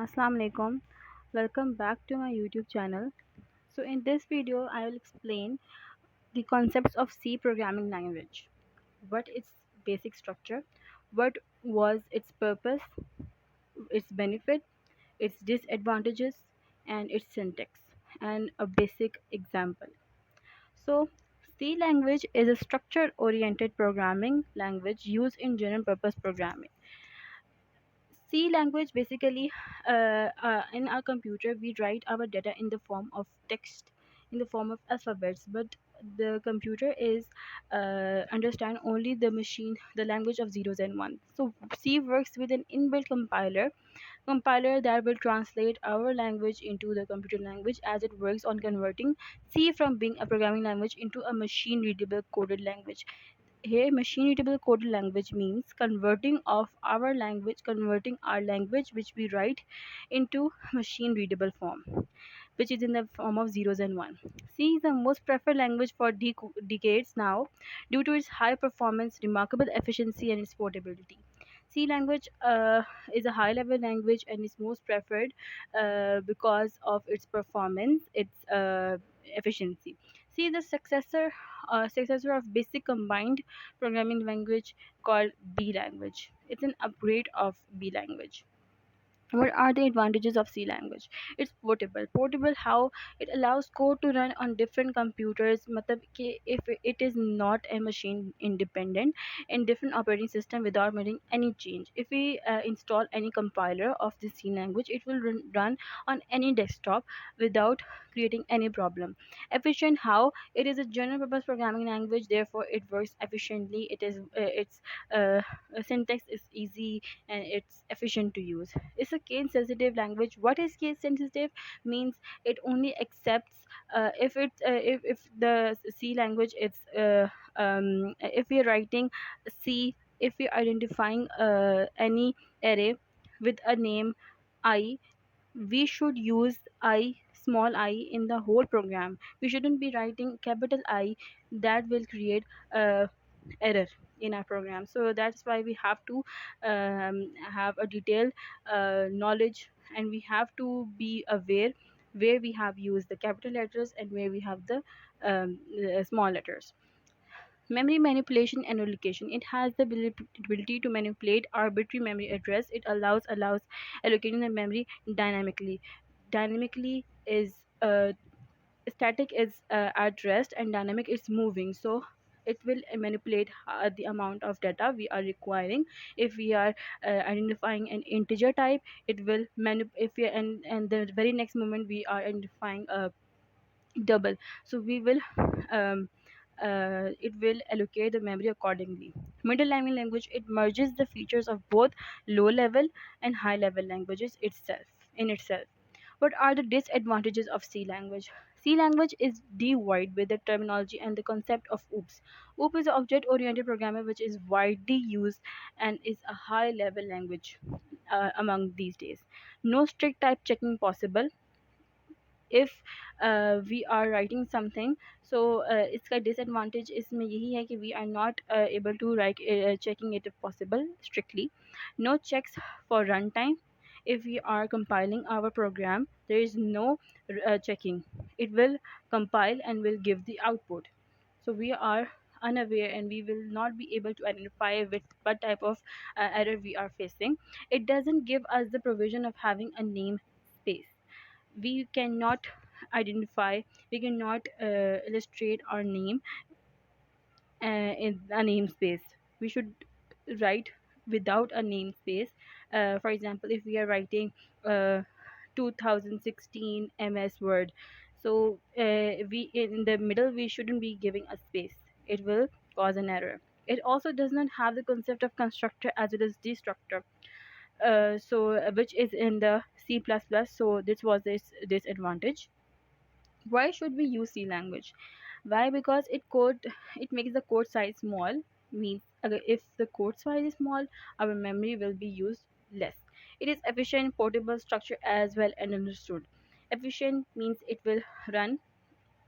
Assalamu alaikum. Welcome back to my YouTube channel. So in this video I will explain the concepts of C programming language. What its basic structure, what was its purpose, its benefit, its disadvantages and its syntax and a basic example. So C language is a structure oriented programming language used in general purpose programming. C language basically, in our computer, we write our data in the form of text, in the form of alphabets, but the computer is understand only the language of zeros and ones. So C works with an inbuilt compiler that will translate our language into the computer language as it works on converting C from being a programming language into a machine readable coded language. Here machine readable coded language means converting our language which we write into machine readable form, which is in the form of zeros and one. C is the most preferred language for decades now due to its high performance, remarkable efficiency and its portability. C language is a high level language and is most preferred because of its performance, its efficiency. C is the successor of basic combined programming language called B language. It's an upgrade of B language. What are the advantages of C language? It's portable how it allows code to run on different computers, matlab कि if it is not a machine independent in different operating system without making any change. If we install any compiler of the C language, it will run on any desktop without creating any problem. Efficient how it is a general purpose programming language, therefore it works efficiently. Its uh, syntax is easy and it's efficient to use. It's a case sensitive language. What is case sensitive? Means it only accepts if the C language, if we are writing C, if we are identifying any array with a name I, we should use I, small I, in the whole program. We shouldn't be writing capital I. That will create error in our program. So that's why we have to have a detailed knowledge, and we have to be aware where we have used the capital letters and where we have the small letters. Memory manipulation and allocation. It has the ability to manipulate arbitrary memory address. It allows allocating the memory dynamically. Dynamically is static is at rest and dynamic is moving. So it will manipulate the amount of data we are requiring. If we are identifying an integer type, it will if we and the very next moment we are identifying a double, so we will it will allocate the memory accordingly. Middle level language, it merges the features of both low level and high level languages itself. What are the disadvantages of C language? C language is devoid with the terminology and the concept of OOPS. OOP is an object oriented programming which is widely used and is a high level language among these days. No strict type checking possible if we are writing something. So इसका disadvantage इसमें यही है कि we are not able to write checking it if possible strictly. No checks for runtime. If we are compiling our program, there is no checking. It will compile and will give the output. So we are unaware and we will not be able to identify with what type of error we are facing. It doesn't give us the provision of having a name space. We cannot identify, we cannot illustrate our name in a namespace. We should write without a namespace. For example, if we are writing 2016 ms word, so we in the middle we shouldn't be giving a space. It will cause an error. It also does not have the concept of constructor as well as destructor, which is in the C++. So this was this disadvantage. Why should we use C language? Why? Because it makes the code size small. Means if the code size is small, our memory will be used less. It is efficient, portable, structure as well and understood. Efficient means it will run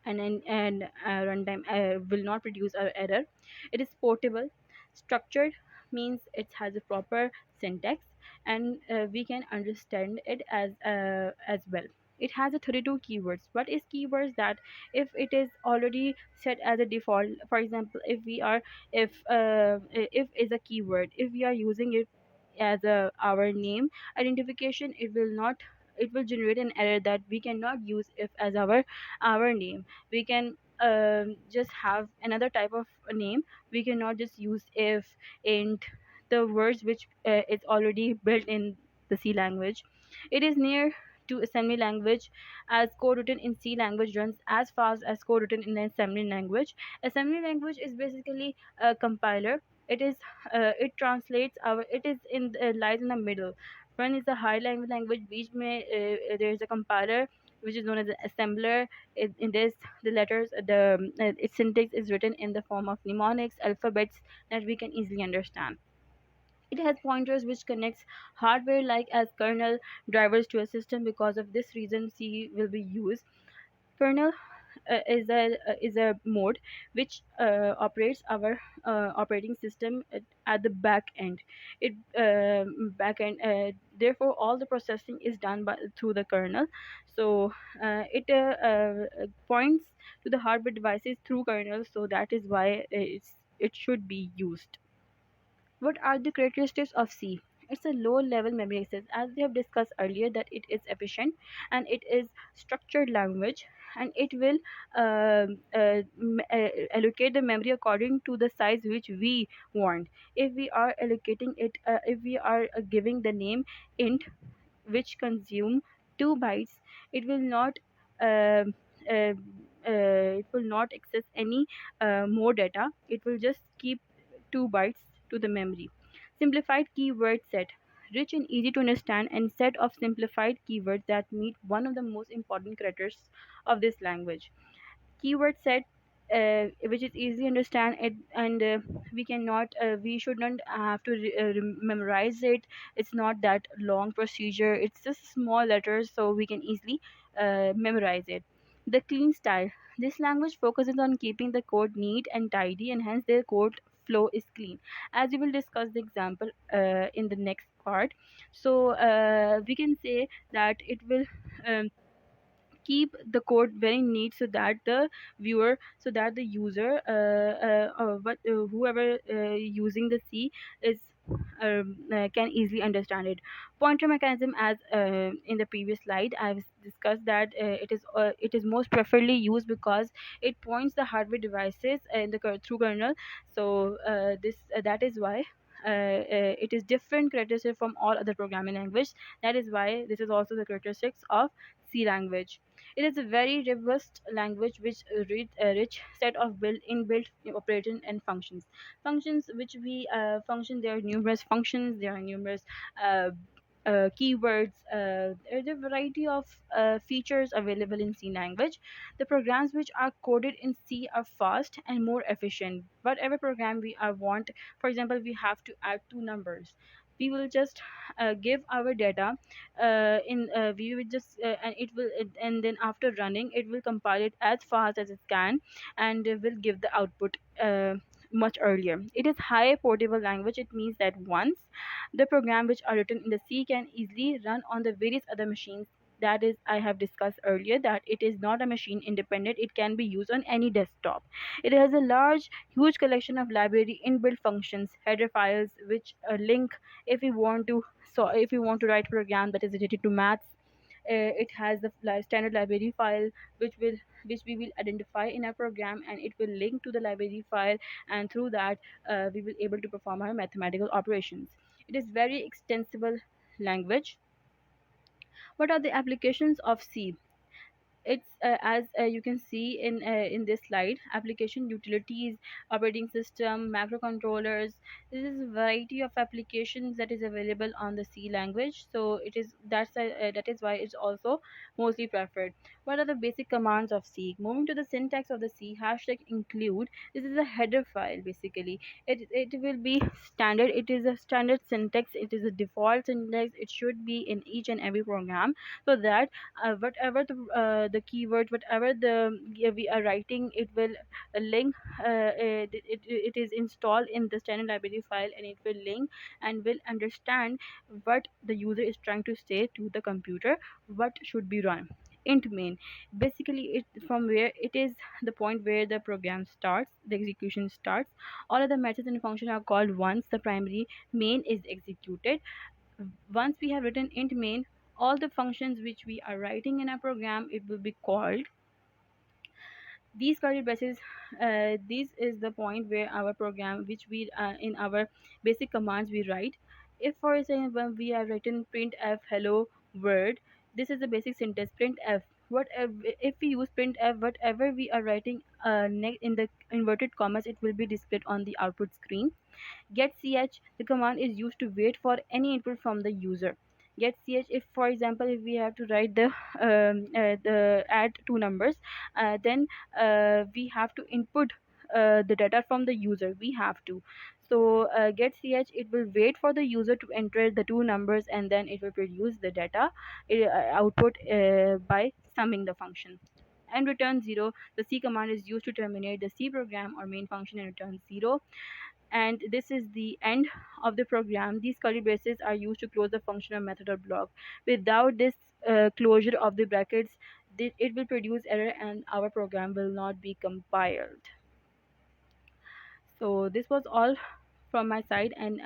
and runtime will not produce an error. It is portable. Structured means it has a proper syntax and we can understand it as well. It has a 32 keywords. What is keywords? That if it is already set as a default, for example, if is a keyword, if we are using it as our name identification, it will generate an error that we cannot use if as our name. We can just have another type of name. We cannot just use if, int, the words which is already built in the C language. It is near to assembly language, as code written in C language runs as fast as code written in the assembly language. Assembly language is basically a compiler. It translates our, it is in lies in the middle. One is the high language बीच में there is a compiler which is known as an assembler. In this, the letters, its syntax is written in the form of mnemonics, alphabets that we can easily understand. It has pointers which connects hardware like as kernel drivers to a system. Because of this reason, C will be used. Kernel is a mode which operates our operating system at the back end. It back end. Therefore, all the processing is done through the kernel. So it points to the hardware devices through kernel. So that is why it should be used. What are the characteristics of C? It's a low level memory access, as we have discussed earlier, that it is efficient and it is structured language, and it will allocate the memory according to the size which we want. If we are allocating it, if we are giving the name int which consume 2 bytes, it will not um uh, it will not access any more data. It will just keep 2 bytes to the memory. Simplified keyword set, rich and easy to understand, and set of simplified keywords that meet one of the most important characters of this language. Keyword set, which is easy to understand it, and we should not have to memorize it. It's not that long procedure. It's just small letters, so we can easily memorize it. The clean style, this language focuses on keeping the code neat and tidy, and hence their code flow is clean, as we will discuss the example in the next part. So we can say that it will keep the code very neat, so that the viewer, so that the user, whoever using the C is can easily understand it. Pointer mechanism, as in the previous slide I've discussed, that it is most preferably used because it points the hardware devices in the through kernel. So this that is why it is different characteristic from all other programming language. That is why this is also the characteristics of C language. It is a very robust language which read a rich set of built operating and functions. Functions which we function. There are numerous functions. There are numerous uh, keywords. There's a variety of features available in C language. The programs which are coded in C are fast and more efficient. Whatever program we want, for example, we have to add two numbers. We will just give our data in we will just and then after running, it will compile it as fast as it can, and will give the output much earlier. It is high portable language. It means that once the program which are written in the C can easily run on the various other machines. That is, I have discussed earlier, that it is not a machine independent. It can be used on any desktop. It has a huge collection of library inbuilt functions, header files which link if we want to. So if you want to write a program that is related to maths, it has the standard library file which we will identify in our program, and it will link to the library file, and through that we will able to perform our mathematical operations. It is very extensible language. What are the applications of C? It's as you can see in this slide: application, utilities, operating system, macrocontrollers. This is a variety of applications that is available on the C language. So that is why it's also mostly preferred. What are the basic commands of C? Moving to the syntax of the C, hashtag include, this is a header file. Basically, it will be standard. It is a standard syntax. It is a default syntax. It should be in each and every program, so that whatever the keywords, whatever we are writing, it will link. It is installed in the standard library file, and it will link and will understand what the user is trying to say to the computer, what should be run. Int main, basically it from where it is the point where the program starts, the execution starts. All of the methods and functions are called once the primary main is executed. Once we have written int main, all the functions which we are writing in our program, it will be called. These curly braces, this is the point where our program which we in our basic commands we write. If for example we have written printf hello world, this is the basic syntax. Printf, whatever, if we use printf, whatever we are writing in the inverted commas, it will be displayed on the output screen. Get ch, the command is used to wait for any input from the user. Get ch, if for example if we have to write the add two numbers, then we have to input the data from the user, we have to. So get ch, it will wait for the user to enter the two numbers, and then it will produce the data output by summing the function. And return 0, the c command is used to terminate the c program or main function and return 0. And this is the end of the program. These curly braces are used to close the function or method or block. Without this closure of the brackets, it will produce error and our program will not be compiled. So this was all from my side, and